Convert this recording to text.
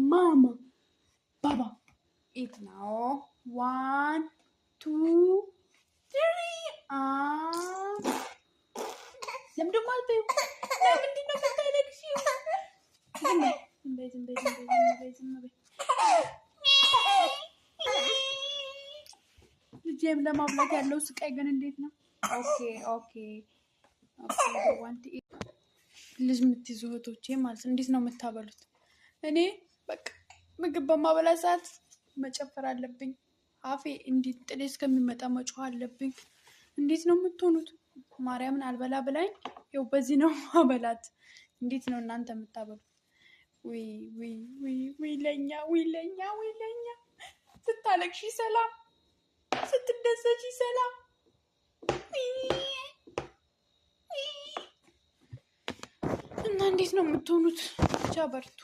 Mama. Baba. Eat now. 1, 2, 3. ለምንድን ነው አልበይው? ለምንድን ነው የምታለቅሺው? ዝም በይ ዝም በይ ዝም በይ ዝም በይ ዝም በይ። ልጄም ለማብላት ያለው ስቃይ ግን እንዴት ነው? ኦኬ ልጅ የምትይዙ እህቶቼ ማለት ነው እንዴት ነው የምታበሉት? እኔ በቃ ምግብ በማበላ ሰዓት መጨፈር አለብኝ። አፌ እንዴት ጥሌ እስከሚመጣ መጮህ አለብኝ። እንዴት ነው የምትሆኑት? ማርያምን አልበላ ብላኝ ይኸው በዚህ ነው ማበላት። እንዴት ነው እናንተ የምታበሉት? ለኛ ስታለቅሺ ሰላም፣ ስትደሰቺ ሰላም። እና እንዴት ነው የምትሆኑት? ብቻ በርቱ።